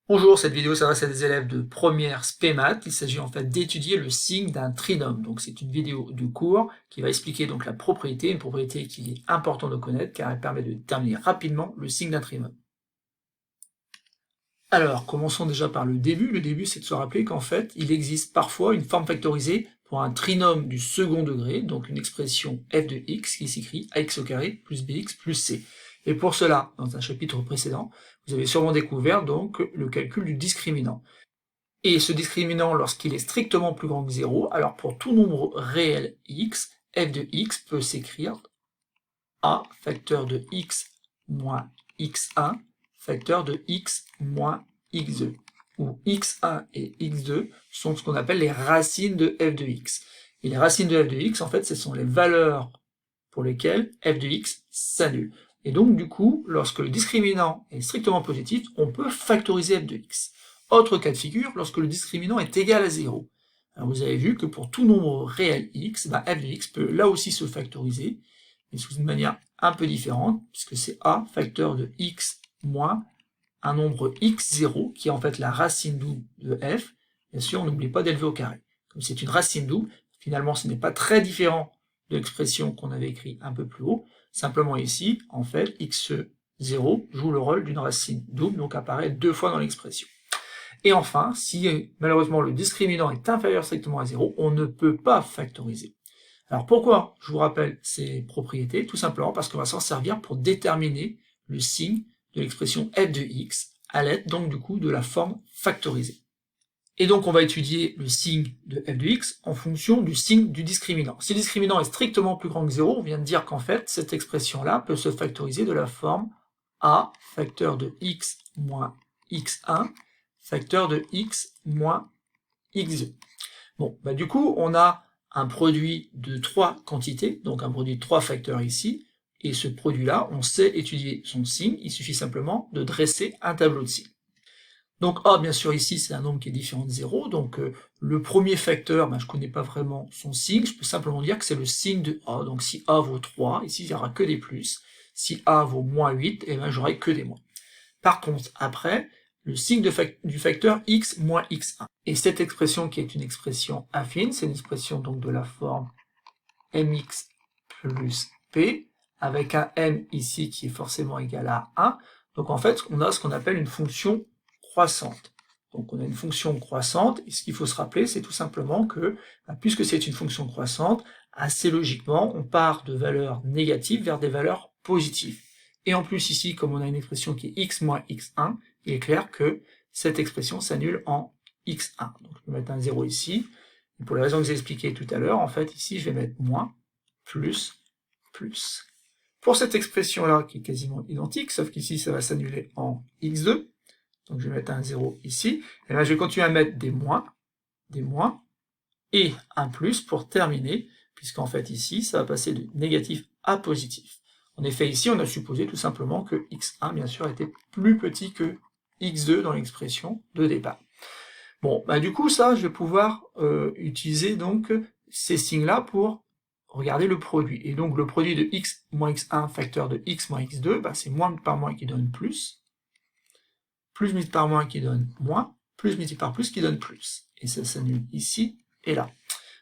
Bonjour, cette vidéo s'adresse à des élèves de première spé maths. Il s'agit en fait d'étudier le signe d'un trinôme. Donc c'est une vidéo de cours qui va expliquer donc la propriété, une propriété qu'il est important de connaître car elle permet de déterminer rapidement le signe d'un trinôme. Alors, commençons déjà par le début. Le début, c'est de se rappeler qu'en fait, il existe parfois une forme factorisée pour un trinôme du second degré, donc une expression f de x qui s'écrit ax au carré plus bx plus c. Et pour cela, dans un chapitre précédent, vous avez sûrement découvert donc le calcul du discriminant. Et ce discriminant, lorsqu'il est strictement plus grand que 0, alors pour tout nombre réel x, f de x peut s'écrire a facteur de x moins x1 facteur de x moins x2, où x1 et x2 sont ce qu'on appelle les racines de f de x. Et les racines de f de x, en fait, ce sont les valeurs pour lesquelles f de x s'annule. Et donc, du coup, lorsque le discriminant est strictement positif, on peut factoriser f de x. Autre cas de figure, lorsque le discriminant est égal à 0. Alors, vous avez vu que pour tout nombre réel x, f de x peut là aussi se factoriser, mais sous une manière un peu différente, puisque c'est a facteur de x moins un nombre x0, qui est en fait la racine double de f. Bien sûr, n'oubliez pas d'élever au carré. Comme c'est une racine double, finalement ce n'est pas très différent de l'expression qu'on avait écrite un peu plus haut. Simplement ici, en fait, x0 joue le rôle d'une racine double, donc apparaît deux fois dans l'expression. Et enfin, si malheureusement le discriminant est inférieur strictement à 0, on ne peut pas factoriser. Alors pourquoi je vous rappelle ces propriétés? Tout simplement parce qu'on va s'en servir pour déterminer le signe de l'expression f de x à l'aide donc du coup de la forme factorisée. Et donc on va étudier le signe de f de x en fonction du signe du discriminant. Si le discriminant est strictement plus grand que 0, on vient de dire qu'en fait cette expression-là peut se factoriser de la forme a facteur de x moins x1 facteur de x moins x2. Bon, du coup on a un produit de trois quantités, donc un produit de trois facteurs ici, et ce produit-là, on sait étudier son signe, il suffit simplement de dresser un tableau de signes. Donc A, bien sûr, ici, c'est un nombre qui est différent de 0, donc le premier facteur, je ne connais pas vraiment son signe, je peux simplement dire que c'est le signe de A, donc si A vaut 3, ici, il n'y aura que des plus, si A vaut moins 8, et j'aurai que des moins. Par contre, après, le signe du facteur x moins x1. Et cette expression qui est une expression affine, c'est une expression donc de la forme mx plus p, avec un m ici qui est forcément égal à 1. Donc en fait, on a ce qu'on appelle une fonction croissante. Donc on a une fonction croissante, et ce qu'il faut se rappeler, c'est tout simplement que, puisque c'est une fonction croissante, assez logiquement, on part de valeurs négatives vers des valeurs positives. Et en plus ici, comme on a une expression qui est x moins x1, il est clair que cette expression s'annule en x1. Donc je vais mettre un 0 ici. Et pour les raisons que j'ai expliquées tout à l'heure, en fait, ici, je vais mettre moins, plus, plus. Pour cette expression-là, qui est quasiment identique, sauf qu'ici, ça va s'annuler en x2, donc je vais mettre un 0 ici, et là, je vais continuer à mettre des moins, et un plus pour terminer, puisqu'en fait, ici, ça va passer de négatif à positif. En effet, ici, on a supposé tout simplement que x1, bien sûr, était plus petit que x2 dans l'expression de départ. Bon, du coup, ça, je vais pouvoir utiliser donc ces signes-là pour regarder le produit. Et donc, le produit de x moins x1 facteur de x moins x2, c'est moins par moins qui donne plus multiplié par moins qui donne moins, plus multiplié par plus qui donne plus. Et ça s'annule ici et là.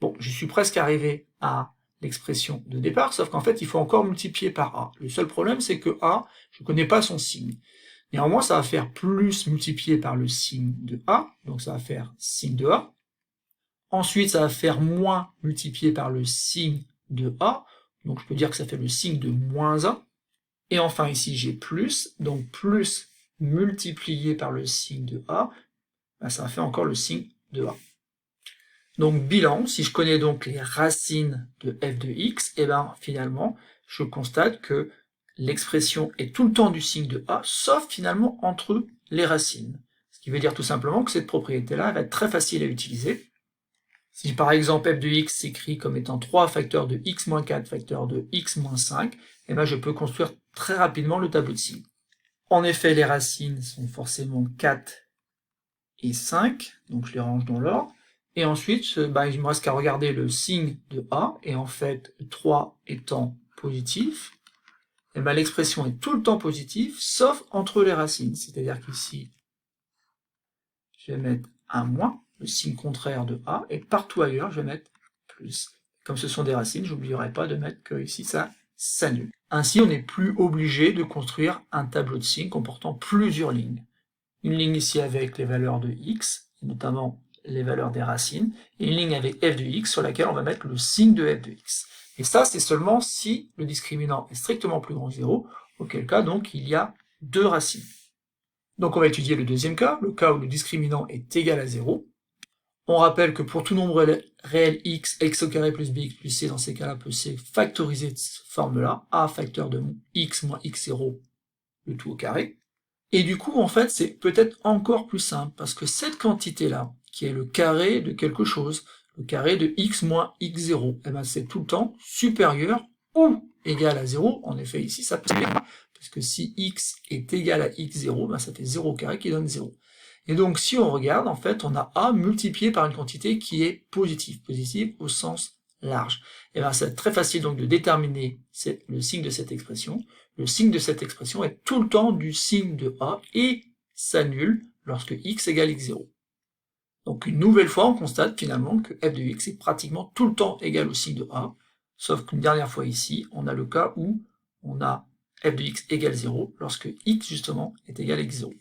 Bon, je suis presque arrivé à l'expression de départ, sauf qu'en fait, il faut encore multiplier par a. Le seul problème, c'est que a, je ne connais pas son signe. Néanmoins, ça va faire plus multiplié par le signe de a, donc ça va faire signe de a. Ensuite, ça va faire moins multiplié par le signe de a, donc je peux dire que ça fait le signe de moins 1. Et enfin, ici, j'ai plus, donc plus multiplié par le signe de a, ça va faire encore le signe de a. Donc bilan, si je connais donc les racines de f de x, et finalement, je constate que l'expression est tout le temps du signe de a, sauf finalement entre les racines. Ce qui veut dire tout simplement que cette propriété-là va être très facile à utiliser. Si par exemple f de x s'écrit comme étant 3 facteurs de x moins 4 facteurs de x moins 5, je peux construire très rapidement le tableau de signes. En effet, les racines sont forcément 4 et 5, donc je les range dans l'ordre. Et ensuite, il me reste qu'à regarder le signe de a, et en fait, 3 étant positif, l'expression est tout le temps positive, sauf entre les racines. C'est-à-dire qu'ici, je vais mettre un moins, le signe contraire de a, et partout ailleurs, je vais mettre plus. Comme ce sont des racines, je n'oublierai pas de mettre que ici, ça s'annule. Ainsi, on n'est plus obligé de construire un tableau de signes comportant plusieurs lignes. Une ligne ici avec les valeurs de x, notamment les valeurs des racines, et une ligne avec f de x sur laquelle on va mettre le signe de f de x. Et ça, c'est seulement si le discriminant est strictement plus grand que 0, auquel cas, donc, il y a deux racines. Donc, on va étudier le deuxième cas, le cas où le discriminant est égal à 0. On rappelle que pour tout nombre réel x, x au carré plus bx plus c, dans ces cas-là, peut c factoriser de cette forme-là, a facteur de x moins x0, le tout au carré. Et du coup, en fait, c'est peut-être encore plus simple, parce que cette quantité-là, qui est le carré de quelque chose, le carré de x moins x0, eh ben c'est tout le temps supérieur ou égal à 0. En effet, ici, ça peut se faire, parce que si x est égal à x0, ben ça fait 0 au carré qui donne 0. Et donc, si on regarde, en fait, on a a multiplié par une quantité qui est positive, positive au sens large. Et bien, c'est très facile donc de déterminer le signe de cette expression. Le signe de cette expression est tout le temps du signe de a et s'annule lorsque x égale x0. Donc, une nouvelle fois, on constate finalement que f de x est pratiquement tout le temps égal au signe de a, sauf qu'une dernière fois ici, on a le cas où on a f de x égale 0 lorsque x, justement, est égal à x0.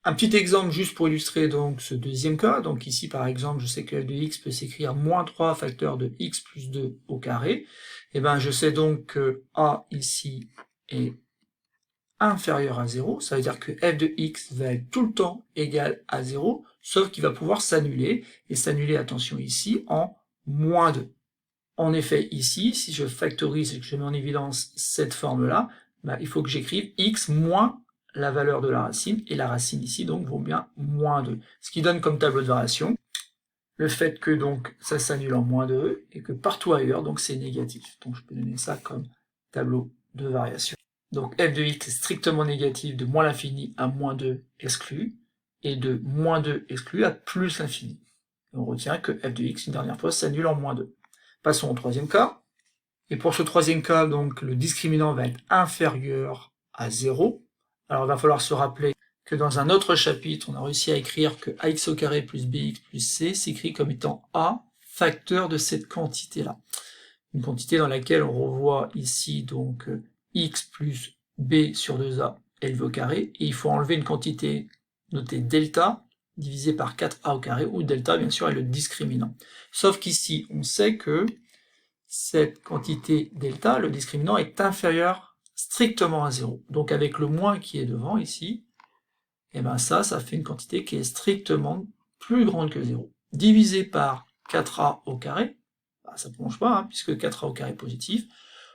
Un petit exemple juste pour illustrer donc ce deuxième cas. Donc ici par exemple, je sais que f de x peut s'écrire moins 3 facteur de x plus 2 au carré. Et bien je sais donc que a ici est inférieur à 0. Ça veut dire que f de x va être tout le temps égal à 0, sauf qu'il va pouvoir s'annuler. Et s'annuler, attention ici, en moins 2. En effet, ici, si je factorise et que je mets en évidence cette forme-là, ben, il faut que j'écrive x moins la valeur de la racine, et la racine ici donc vaut bien moins 2. Ce qui donne comme tableau de variation le fait que donc ça s'annule en moins 2 et que partout ailleurs donc c'est négatif. Donc je peux donner ça comme tableau de variation. Donc f de x est strictement négatif de moins l'infini à moins 2 exclu, et de moins 2 exclu à plus l'infini. On retient que f de x une dernière fois s'annule en moins 2. Passons au troisième cas. Et pour ce troisième cas, donc le discriminant va être inférieur à 0. Alors il va falloir se rappeler que dans un autre chapitre, on a réussi à écrire que ax au carré plus bx plus c s'écrit comme étant a facteur de cette quantité-là. Une quantité dans laquelle on revoit ici donc x plus b sur 2a élevé au carré, et il faut enlever une quantité notée delta divisée par 4a au carré, où delta bien sûr est le discriminant. Sauf qu'ici, on sait que cette quantité delta, le discriminant, est inférieur strictement à 0. Donc avec le moins qui est devant ici, et ben ça fait une quantité qui est strictement plus grande que 0. Divisé par 4a au carré, ça ne plonge pas, puisque 4a au carré est positif,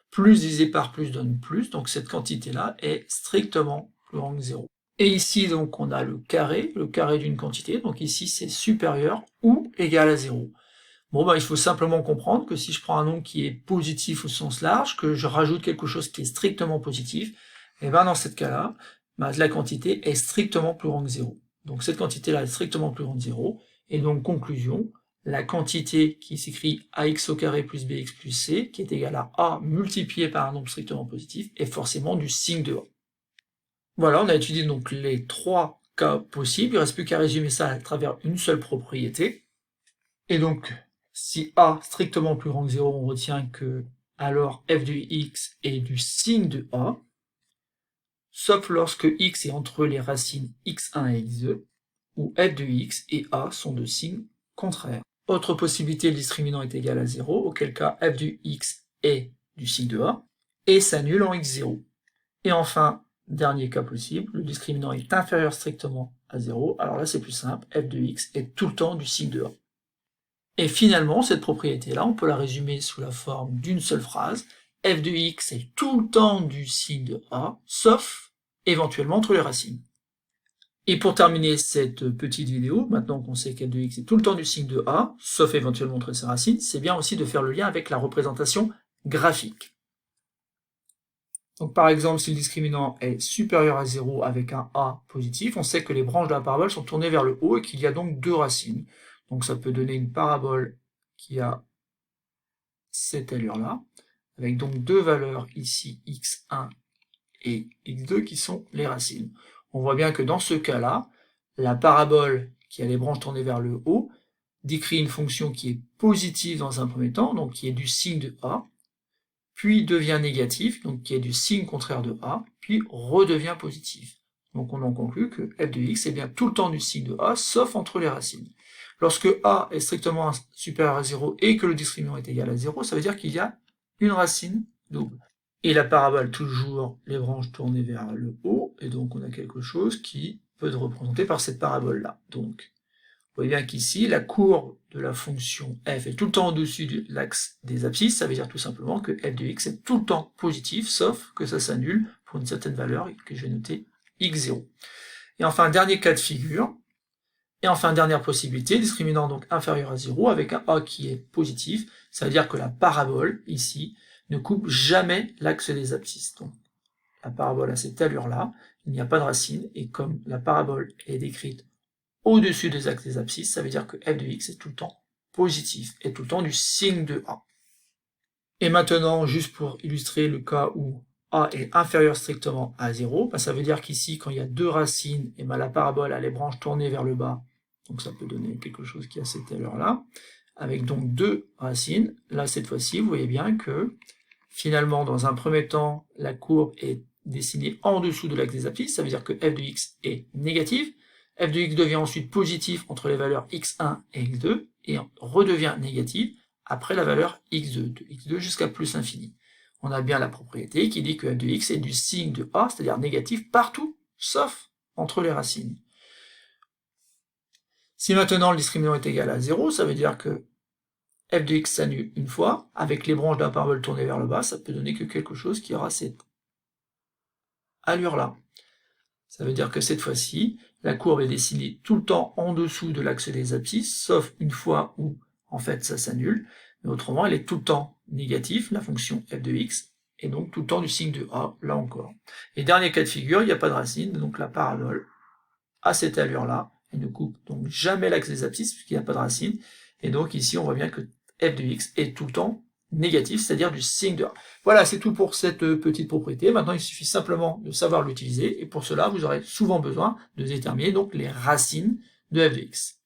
plus divisé par plus donne plus, donc cette quantité-là est strictement plus grande que 0. Et ici, donc, on a le carré d'une quantité, donc ici c'est supérieur ou égal à 0. Bon, il faut simplement comprendre que si je prends un nombre qui est positif au sens large, que je rajoute quelque chose qui est strictement positif, et bien dans ce cas-là, la quantité est strictement plus grande que 0. Donc cette quantité-là est strictement plus grande que 0, et donc conclusion, la quantité qui s'écrit ax au carré plus bx plus c, qui est égale à a multiplié par un nombre strictement positif, est forcément du signe de a. Voilà, on a étudié donc les trois cas possibles, il ne reste plus qu'à résumer ça à travers une seule propriété. Et donc, si a strictement plus grand que 0, on retient que alors f de x est du signe de a, sauf lorsque x est entre les racines x1 et x2, où f de x et a sont de signes contraires. Autre possibilité, le discriminant est égal à 0, auquel cas f de x est du signe de a, et s'annule en x0. Et enfin, dernier cas possible, le discriminant est inférieur strictement à 0, alors là c'est plus simple, f de x est tout le temps du signe de a. Et finalement, cette propriété-là, on peut la résumer sous la forme d'une seule phrase. F de x est tout le temps du signe de a, sauf éventuellement entre les racines. Et pour terminer cette petite vidéo, maintenant qu'on sait qu'f de x est tout le temps du signe de a, sauf éventuellement entre ses racines, c'est bien aussi de faire le lien avec la représentation graphique. Donc par exemple, si le discriminant est supérieur à 0 avec un a positif, on sait que les branches de la parabole sont tournées vers le haut et qu'il y a donc deux racines. Donc ça peut donner une parabole qui a cette allure-là, avec donc deux valeurs ici, x1 et x2, qui sont les racines. On voit bien que dans ce cas-là, la parabole qui a les branches tournées vers le haut décrit une fonction qui est positive dans un premier temps, donc qui est du signe de A, puis devient négatif, donc qui est du signe contraire de A, puis redevient positif. Donc on en conclut que f de x est bien tout le temps du signe de A, sauf entre les racines. Lorsque A est strictement supérieur à 0 et que le discriminant est égal à 0, ça veut dire qu'il y a une racine double. Et la parabole, toujours les branches tournées vers le haut, et donc on a quelque chose qui peut être représenté par cette parabole-là. Donc, vous voyez bien qu'ici, la courbe de la fonction f est tout le temps au-dessus de l'axe des abscisses, ça veut dire tout simplement que f de x est tout le temps positif, sauf que ça s'annule pour une certaine valeur que je vais noter x0. Et enfin, dernier cas de figure, et enfin, dernière possibilité, discriminant donc inférieur à 0 avec un a qui est positif, ça veut dire que la parabole, ici, ne coupe jamais l'axe des abscisses. Donc, la parabole a cette allure-là, il n'y a pas de racine, et comme la parabole est décrite au-dessus des axes des abscisses, ça veut dire que f de x est tout le temps positif, et tout le temps du signe de a. Et maintenant, juste pour illustrer le cas où a est inférieur strictement à 0, ben ça veut dire qu'ici, quand il y a deux racines, et ben la parabole a les branches tournées vers le bas, donc ça peut donner quelque chose qui a cette allure-là, avec donc deux racines. Là, cette fois-ci, vous voyez bien que, finalement, dans un premier temps, la courbe est dessinée en dessous de l'axe des abscisses, ça veut dire que f de x est négative, f de x devient ensuite positif entre les valeurs x1 et x2, et redevient négative après la valeur x2, de x2 jusqu'à plus infini. On a bien la propriété qui dit que f de x est du signe de a, c'est-à-dire négatif partout, sauf entre les racines. Si maintenant le discriminant est égal à 0, ça veut dire que f de x s'annule une fois, avec les branches de la parabole tournées vers le bas, ça peut donner que quelque chose qui aura cette allure-là. Ça veut dire que cette fois-ci, la courbe est dessinée tout le temps en dessous de l'axe des abscisses, sauf une fois où, en fait, ça s'annule, mais autrement, elle est tout le temps négative, la fonction f de x, et donc tout le temps du signe de a, là encore. Et dernier cas de figure, il n'y a pas de racine, donc la parabole a cette allure-là, elle ne coupe donc jamais l'axe des abscisses, puisqu'il n'y a pas de racine, et donc ici, on voit bien que f de x est tout le temps négatif, c'est-à-dire du signe de A. Voilà, c'est tout pour cette petite propriété. Maintenant, il suffit simplement de savoir l'utiliser, et pour cela, vous aurez souvent besoin de déterminer donc les racines de f de x.